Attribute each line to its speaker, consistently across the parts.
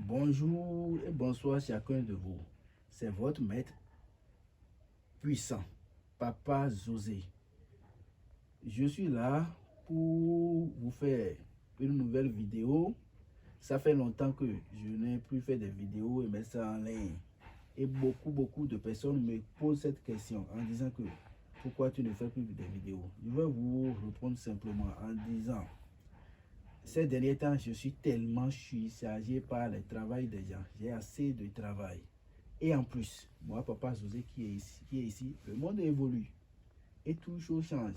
Speaker 1: Bonjour et bonsoir chacun de vous. C'est votre maître puissant, Papa José. Je suis là pour vous faire une nouvelle vidéo. Ça fait longtemps que je n'ai plus fait des vidéos et mettre ça en ligne. Et beaucoup de personnes me posent cette question en disant que pourquoi tu ne fais plus des vidéos. Je vais vous répondre simplement en disant ces derniers temps, je suis tellement chargé par le travail des gens. J'ai assez de travail. Et en plus, moi, Papa José qui est ici, le monde évolue et tout chose change.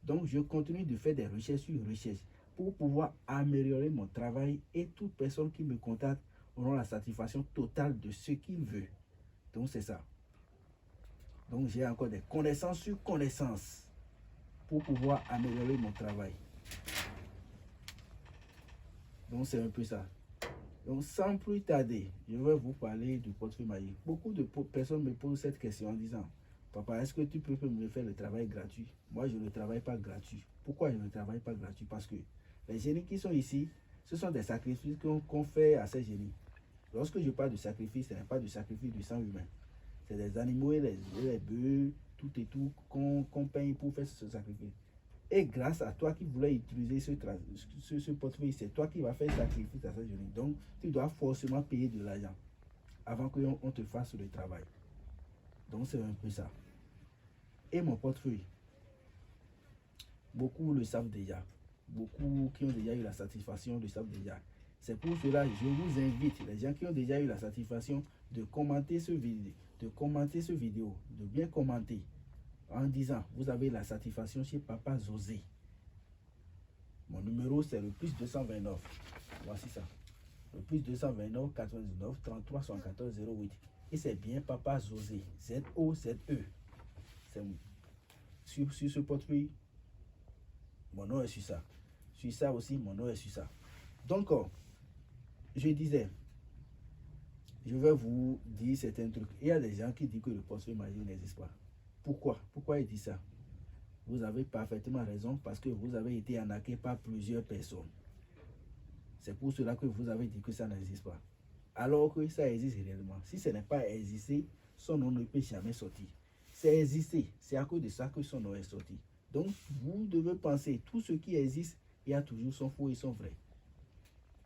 Speaker 1: Donc, je continue de faire des recherches sur recherches pour pouvoir améliorer mon travail et toute personne qui me contacte aura la satisfaction totale de ce qu'il veut. Donc, c'est ça. Donc, j'ai encore des connaissances sur connaissances pour pouvoir améliorer mon travail. Donc, c'est un peu ça. Donc, sans plus tarder, je vais vous parler du portefeuille magique. Beaucoup de personnes me posent cette question en disant, papa, est-ce que tu peux me faire le travail gratuit? Moi, je ne travaille pas gratuit. Pourquoi je ne travaille pas gratuit? Parce que les génies qui sont ici, ce sont des sacrifices qu'on fait à ces génies. Lorsque je parle de sacrifice, ce n'est pas du sacrifice du sang humain. C'est des animaux et les bœufs, tout et tout, qu'on paye pour faire ce sacrifice. Et grâce à toi qui voulais utiliser ce portefeuille, c'est toi qui vas faire sacrifice à cette journée. Donc, tu dois forcément payer de l'argent avant qu'on te fasse le travail. Donc, c'est un peu ça. Et mon portefeuille, beaucoup le savent déjà. Beaucoup qui ont déjà eu la satisfaction le savent déjà. C'est pour cela que je vous invite, les gens qui ont déjà eu la satisfaction, de commenter ce vidéo, de bien commenter en disant, vous avez la satisfaction chez Papa José. Mon numéro, c'est le plus 229. Voici ça. Le plus 229 99 33 74 08. Et c'est bien Papa José. Z-O-Z-E. C'est sur ce portefeuille. Mon nom est sur ça. Sur ça aussi, mon nom est sur ça. Donc, je disais, je vais vous dire certains trucs. Il y a des gens qui disent que le portefeuille magique n'existe pas. Pourquoi? Pourquoi ils disent ça? Vous avez parfaitement raison parce que vous avez été arnaqué par plusieurs personnes. C'est pour cela que vous avez dit que ça n'existe pas. Alors que ça existe réellement. Si ce n'est pas existé, son nom ne peut jamais sortir. C'est existé. C'est à cause de ça que son nom est sorti. Donc, vous devez penser, tout ce qui existe, il y a toujours son faux et son vrai.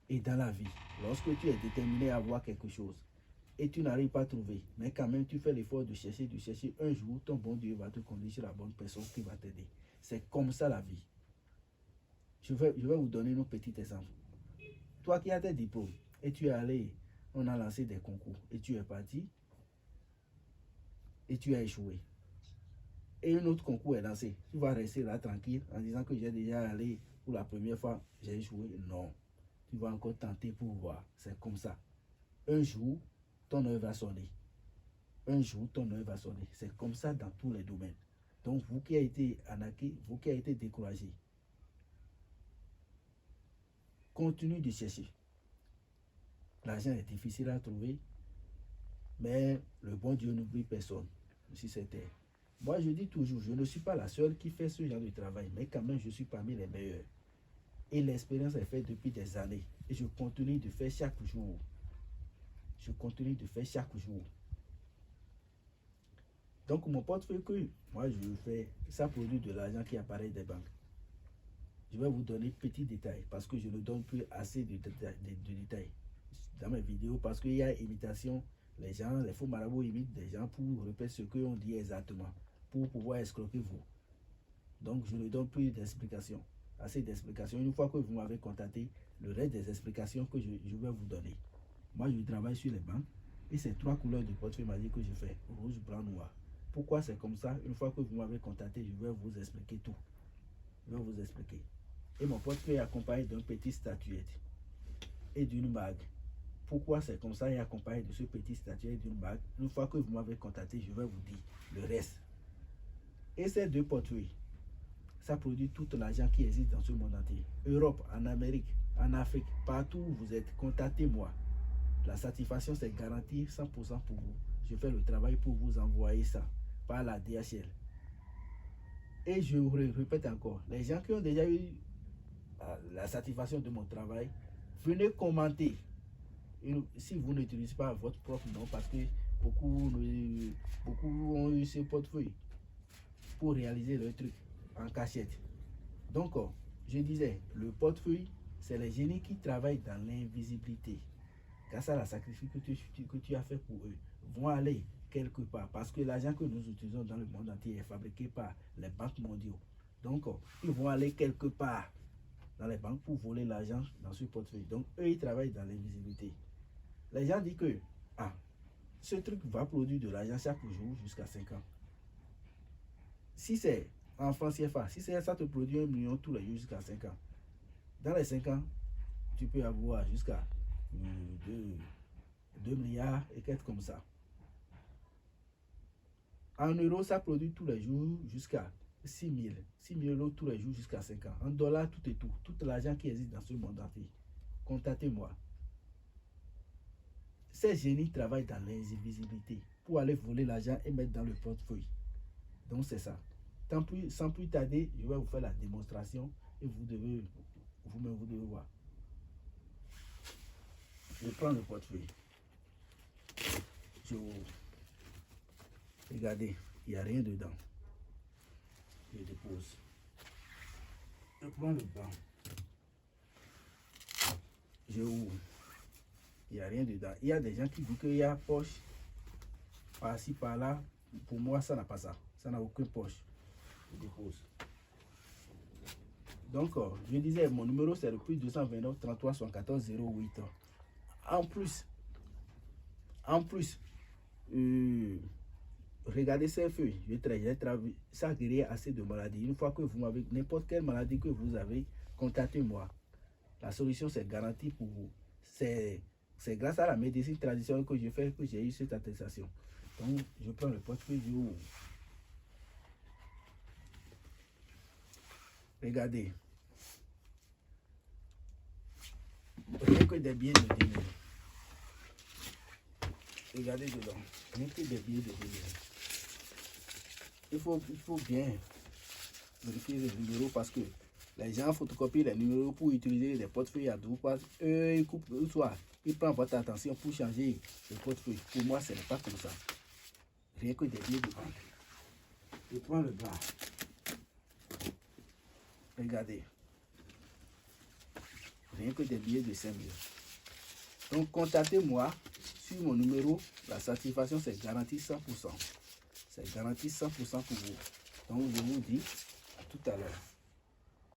Speaker 1: Et dans la vie, lorsque tu es déterminé à avoir quelque chose, et tu n'arrives pas à trouver, mais quand même tu fais l'effort de chercher, un jour, ton bon Dieu va te conduire sur la bonne personne qui va t'aider. C'est comme ça la vie. Je vais vous donner un petit exemple. Toi qui as tes diplômes, et tu es allé, on a lancé des concours, et tu es parti, et tu as échoué. Et un autre concours est lancé. Tu vas rester là tranquille en disant que j'ai déjà allé pour la première fois, j'ai échoué. Non. Tu vas encore tenter pour voir. C'est comme ça. Un jour, ton heure va sonner. Un jour, ton heure va sonner. C'est comme ça dans tous les domaines. Donc, vous qui avez été arnaqué, vous qui avez été découragé, continuez de chercher. L'argent est difficile à trouver, mais le bon Dieu n'oublie personne sur cette terre. Moi, je dis toujours, je ne suis pas la seule qui fait ce genre de travail, mais quand même, je suis parmi les meilleurs. Et l'expérience est faite depuis des années. Et je continue de faire chaque jour. Je continue de faire chaque jour. Donc, mon portefeuille que moi je fais, ça produit de l'argent qui apparaît des banques. Je vais vous donner petits détails parce que je ne donne plus assez de détails dans mes vidéos parce qu'il y a imitation. Les gens, les faux marabouts imitent des gens pour répéter ce qu'on dit exactement, pour pouvoir escroquer vous. Donc, je ne donne plus d'explications. Assez d'explications. Une fois que vous m'avez contacté, le reste des explications que je vais vous donner. Moi, je travaille sur les banques et c'est 3 couleurs de portefeuille magique que je fais. Rouge, blanc, noir. Pourquoi c'est comme ça? Une fois que vous m'avez contacté, je vais vous expliquer tout. Je vais vous expliquer. Et mon portefeuille est accompagné d'une petite statuette et d'une bague. Pourquoi c'est comme ça et accompagné de ce petit statuette et d'une bague? Une fois que vous m'avez contacté, je vais vous dire le reste. Et ces deux portefeuilles, ça produit tout l'argent qui existe dans ce monde entier. Europe, en Amérique, en Afrique, partout où vous êtes, contactez-moi. La satisfaction, c'est garanti 100% pour vous. Je fais le travail pour vous envoyer ça par la DHL. Et je vous répète encore, les gens qui ont déjà eu la satisfaction de mon travail, venez commenter. si vous n'utilisez pas votre propre nom, parce que beaucoup ont eu ce portefeuille pour réaliser le truc en cachette. Donc, je disais, le portefeuille, c'est les génies qui travaillent dans l'invisibilité. Grâce à la sacrifice que tu as fait pour eux, vont aller quelque part. Parce que l'argent que nous utilisons dans le monde entier est fabriqué par les banques mondiaux. Donc, ils vont aller quelque part dans les banques pour voler l'argent dans ce portefeuille. Donc, eux, ils travaillent dans l'invisibilité. Les gens disent que ce truc va produire de l'argent chaque jour jusqu'à 5 ans. Si c'est en francs CFA, si ça te produit 1 million tous les jours jusqu'à 5 ans, dans les 5 ans, tu peux avoir jusqu'à 2 milliards et quelque comme ça. En euros, ça produit tous les jours jusqu'à 6 000 euros tous les jours jusqu'à 5 ans. En dollars, tout et tout. Tout l'argent qui existe dans ce monde entier. Contactez-moi. Ces génies travaillent dans l'invisibilité pour aller voler l'argent et mettre dans le portefeuille. Donc c'est ça. Sans plus tarder, je vais vous faire la démonstration et vous devez voir. Je prends le portefeuille. Regardez, il n'y a rien dedans. Je dépose. Je prends le banc. Je ouvre. Il n'y a rien dedans. Il y a des gens qui disent qu'il y a poche par-ci, par-là. Pour moi, ça n'a pas ça. Ça n'a aucune poche. Je dépose. Donc, je disais, mon numéro c'est le plus 229 33 74 08. En plus, regardez ces feuilles. Ça guérit assez de maladies. Une fois que vous m'avez, n'importe quelle maladie que vous avez, contactez-moi. La solution c'est garantie pour vous. C'est grâce à la médecine traditionnelle que je fais que j'ai eu cette attestation. Donc, je prends le portefeuille du haut. Regardez. Rien que des billets de 10 000. Regardez dedans. Rien que des billets de 10 000. Il faut bien vérifier les numéros parce que les gens photocopient les numéros pour utiliser les portefeuilles à double face. Eux, ils coupent le soir. Ils prennent votre attention pour changer le portefeuille. Pour moi, ce n'est pas comme ça. Rien que des billets de banque. Je prends le bras. Regardez. Rien que des billets de 5 000. Donc, contactez-moi sur mon numéro. La satisfaction, c'est garanti 100%. C'est garanti 100% pour vous. Donc, je vous dis à tout à l'heure.